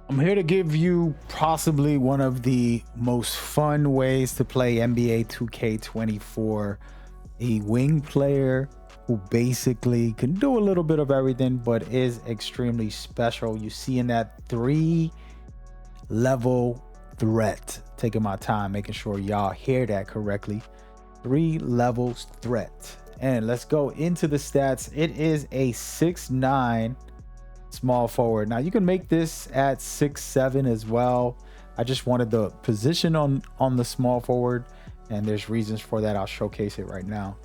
I'm here to give you possibly one of the most fun ways to play NBA 2K24. A wing player who basically can do a little bit of everything, but is extremely special. You see in that 3 level threat. Taking my time, making sure y'all hear that correctly. 3 levels threat. And let's go into the stats. It is a 6'9" small forward. Now you can make this at 6'7" as well. I just wanted the position on the small forward, and there's reasons for that. I'll showcase it right now.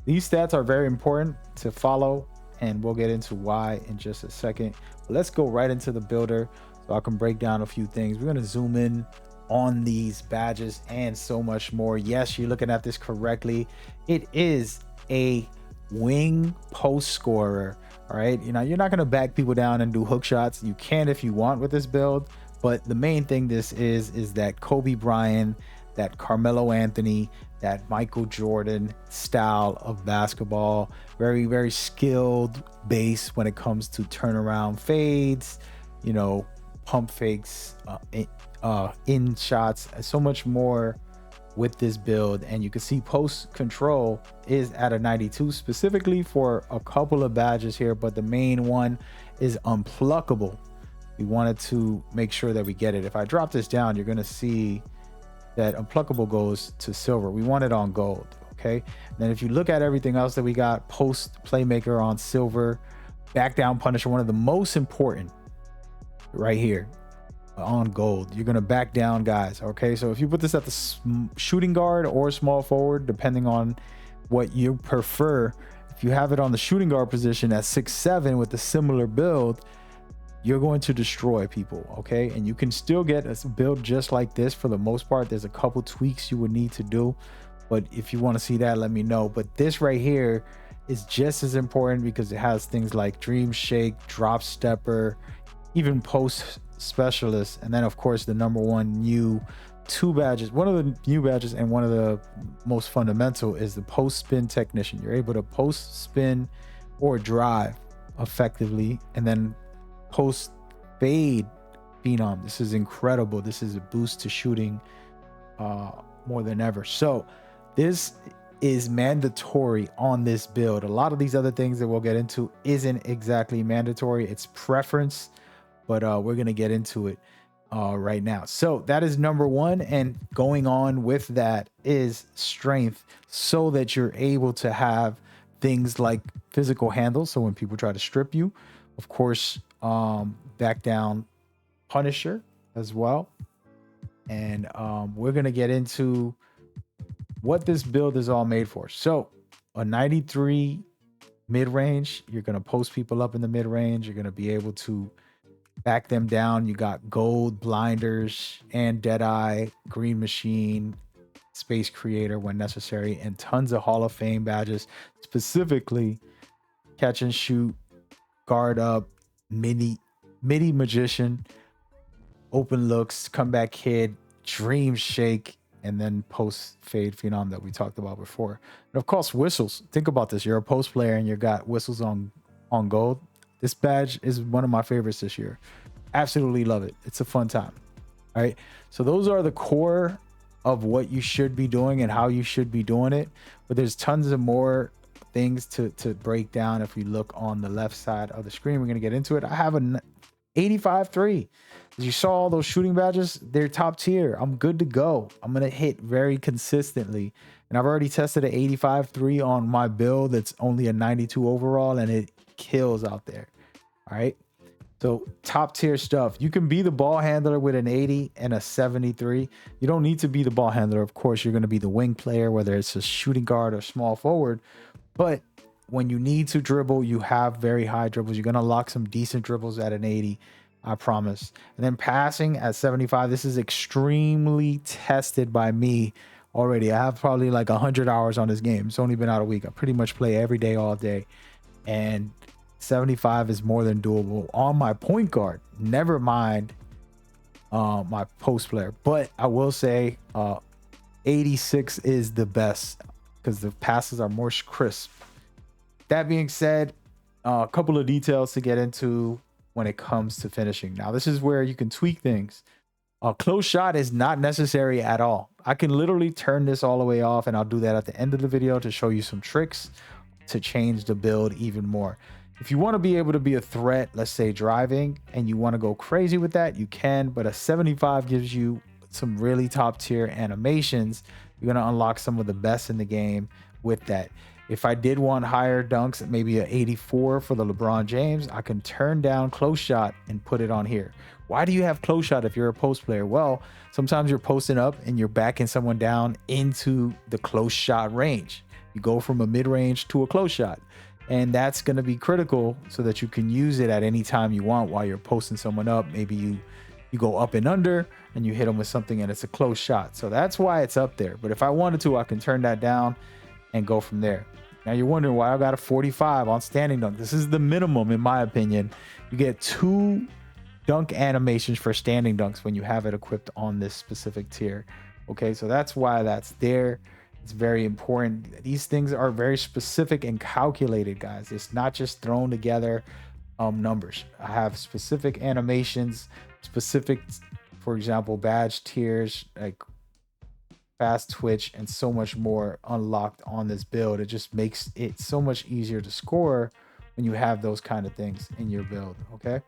These stats are very important to follow, and we'll get into why in just a second. But let's go right into the builder so I can break down a few things. We're going to zoom in on these badges and so much more. Yes, you're looking at this correctly. It is a wing post scorer. All right, you're not going to back people down and do hook shots. You can if you want with this build, but the main thing this is that Kobe Bryant, that Carmelo Anthony, that Michael Jordan style of basketball. Very, very skilled base when it comes to turnaround fades, pump fakes, in shots, so much more with this build. And you can see post control is at a 92 specifically for a couple of badges here, but the main one is unpluckable. We wanted to make sure that we get it. If I drop this down, you're going to see that unpluckable goes to silver. We want it on gold. Okay, and then if you look at everything else that we got, post playmaker on silver, back down punisher, one of the most important right here on gold. You're going to back down guys. Okay, so if you put this at the shooting guard or small forward, depending on what you prefer, if you have it on the shooting guard position at 6'7" with a similar build, you're going to destroy people. Okay, and you can still get a build just like this for the most part. There's a couple tweaks you would need to do, but if you want to see that, let me know. But this right here is just as important because it has things like dream shake, drop stepper, even post specialist, and then of course the number one new two badges, one of the new badges and one of the most fundamental is the post spin technician. You're able to post spin or drive effectively, and then post fade phenom. This is incredible. This is a boost to shooting more than ever. So this is mandatory on this build. A lot of these other things that we'll get into isn't exactly mandatory, it's preference, but we're going to get into it right now. So that is number one. And going on with that is strength, so that you're able to have things like physical handles. So when people try to strip you, of course, back down punisher as well. And we're going to get into what this build is all made for. So a 93 mid-range, you're going to post people up in the mid-range. You're going to be able to back them down. You got gold, blinders, and Deadeye, green machine, space creator when necessary, and tons of Hall of Fame badges, specifically catch and shoot, guard up, midi magician, open looks, comeback kid, dream shake, and then post fade phenom that we talked about before. And of course, whistles. Think about this. You're a post player and you got whistles on gold. This badge is one of my favorites this year. Absolutely love it. It's a fun time. All right. So those are the core of what you should be doing and how you should be doing it. But there's tons of more things to break down. If we look on the left side of the screen, we're going to get into it. I have an 85-3. As you saw, all those shooting badges, they're top tier. I'm good to go. I'm going to hit very consistently. And I've already tested an 85-3 on my build. That's only a 92 overall, and it kills out there. All right, so top tier stuff. You can be the ball handler with an 80 and a 73. You don't need to be the ball handler. Of course, you're going to be the wing player, whether it's a shooting guard or small forward. But when you need to dribble, you have very high dribbles. You're going to lock some decent dribbles at an 80, I promise. And then passing at 75. This is extremely tested by me already. I have probably like 100 hours on this game. It's only been out a week. I pretty much play every day, all day. And 75 is more than doable on my point guard, never mind my post player. But I will say 86 is the best because the passes are more crisp. That being said, a couple of details to get into. when it comes to finishing. Now, this is where you can tweak things. A close shot is not necessary at all. I can literally turn this all the way off, and I'll do that at the end of the video to show you some tricks to change the build even more. If you want to be able to be a threat, let's say driving, and you want to go crazy with that, you can, but a 75 gives you some really top tier animations. You're going to unlock some of the best in the game with that. If I did want higher dunks, maybe an 84 for the LeBron James, I can turn down close shot and put it on here. Why do you have close shot if you're a post player? Well, sometimes you're posting up and you're backing someone down into the close shot range. You go from a mid-range to a close shot. And that's going to be critical so that you can use it at any time you want while you're posting someone up. Maybe you go up and under and you hit them with something and it's a close shot. So that's why it's up there. But if I wanted to, I can turn that down and go from there. Now you're wondering why I got a 45 on standing dunk. This is the minimum, in my opinion. You get 2 dunk animations for standing dunks when you have it equipped on this specific tier. Okay, so that's why that's there. It's very important. These things are very specific and calculated, guys. It's not just thrown together numbers. I have specific animations, specific, for example, badge tiers, like fast twitch, and so much more unlocked on this build. It just makes it so much easier to score when you have those kind of things in your build. Okay.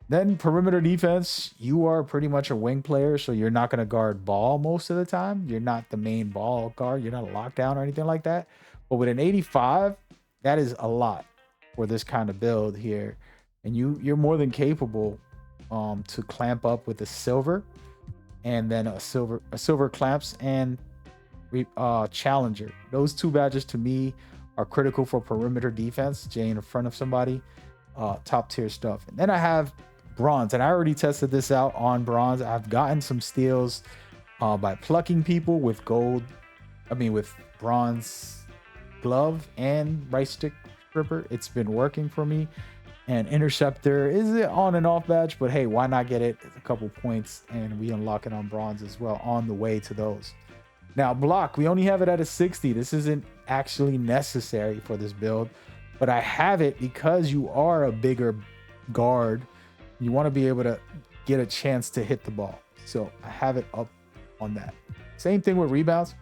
Then perimeter defense, you are pretty much a wing player, so you're not going to guard ball most of the time. You're not the main ball guard. You're not a lockdown or anything like that. But with an 85, that is a lot for this kind of build here. And you're more than capable to clamp up with a silver, and then a silver clamps and challenger. Those 2 badges to me are critical for perimeter defense, staying in front of somebody. Top tier stuff. And then I have bronze, and I already tested this out on bronze. I've gotten some steals by plucking people with with bronze glove and right stick gripper. It's been working for me. And interceptor is an on and off badge, but hey, why not get it a couple points, and we unlock it on bronze as well on the way to those. Now block, we only have it at a 60. This isn't actually necessary for this build, but I have it because you are a bigger guard. You want to be able to get a chance to hit the ball. So I have it up on that. Same thing with rebounds.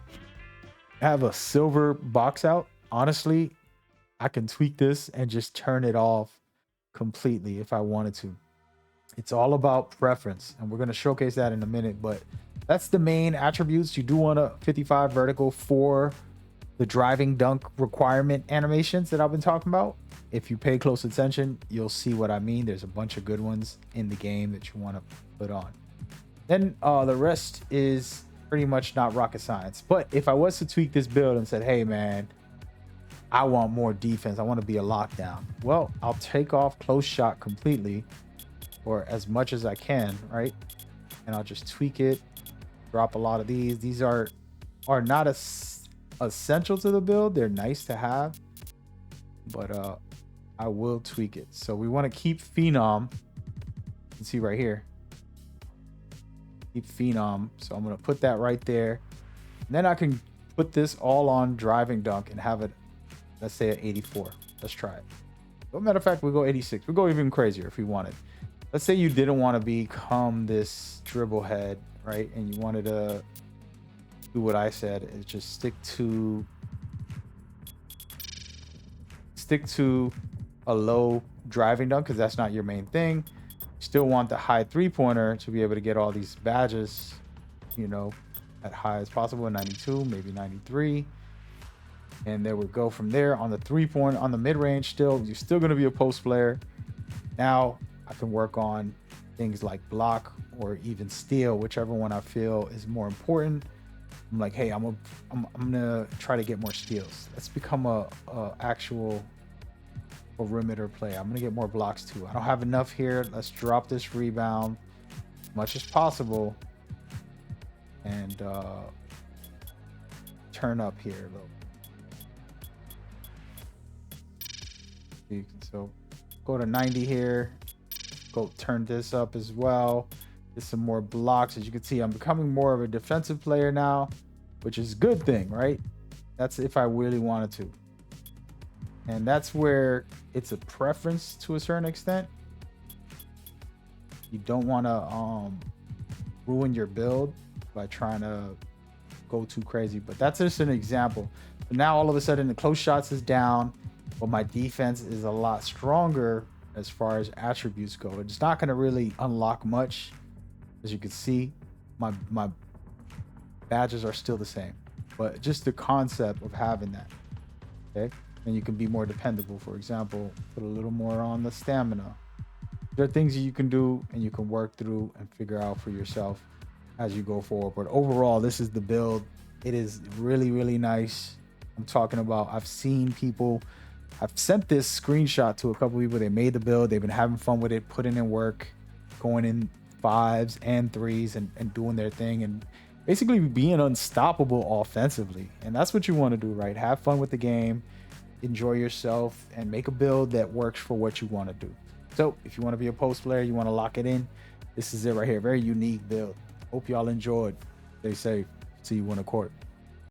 I have a silver box out. Honestly, I can tweak this and just turn it off completely if I wanted to. It's all about preference, and we're going to showcase that in a minute, but that's the main attributes. You do want a 55 vertical for the driving dunk requirement animations that I've been talking about. If you pay close attention, you'll see what I mean. There's a bunch of good ones in the game that you want to put on. Then the rest is pretty much not rocket science. But if I was to tweak this build and said, hey man, I want more defense, I want to be a lockdown, well, I'll take off close shot completely, or as much as I can, right? And I'll just tweak it, drop a lot of these. These are not essential to the build. They're nice to have, but I will tweak it. So we want to keep Phenom. You can see right here, keep Phenom. So I'm going to put that right there. And then I can put this all on driving dunk and have it, let's say at 84. Let's try it. As a matter of fact, we'll go 86. We'll go even crazier if we wanted. Let's say you didn't want to become this dribble head, right? And you wanted to do what I said, is just stick to a low driving dunk, because that's not your main thing. You still want the high 3-pointer to be able to get all these badges, you know, at high as possible, 92, maybe 93. And then we go from there. On the 3-point, on the mid-range, still, you're still going to be a post player. Now I can work on things like block or even steal, whichever one I feel is more important. I'm like, hey, I'm gonna try to get more steals. Let's become a actual perimeter player. I'm gonna get more blocks too. I don't have enough here. Let's drop this rebound as much as possible and turn up here a little. So go to 90 here. Go turn this up as well. Get some more blocks. As you can see, I'm becoming more of a defensive player now, which is a good thing, right? That's if I really wanted to. And that's where it's a preference to a certain extent. You don't want to ruin your build by trying to go too crazy. But that's just an example. So now all of a sudden the close shots is down, but my defense is a lot stronger as far as attributes go. It's not going to really unlock much. As you can see, my badges are still the same, but just the concept of having that, okay? And you can be more dependable. For example, put a little more on the stamina. There are things that you can do and you can work through and figure out for yourself as you go forward. But overall, this is the build. It is really, really nice. I'm talking about, I've seen people, I've sent this screenshot to a couple people. They made the build. They've been having fun with it, putting in work, going in 5s and 3s and doing their thing and basically being unstoppable offensively. And that's what you want to do, right? Have fun with the game, enjoy yourself, and make a build that works for what you want to do. So if you want to be a post player, you want to lock it in, this is it right here. Very unique build. Hope y'all enjoyed. Stay safe. See you on the court.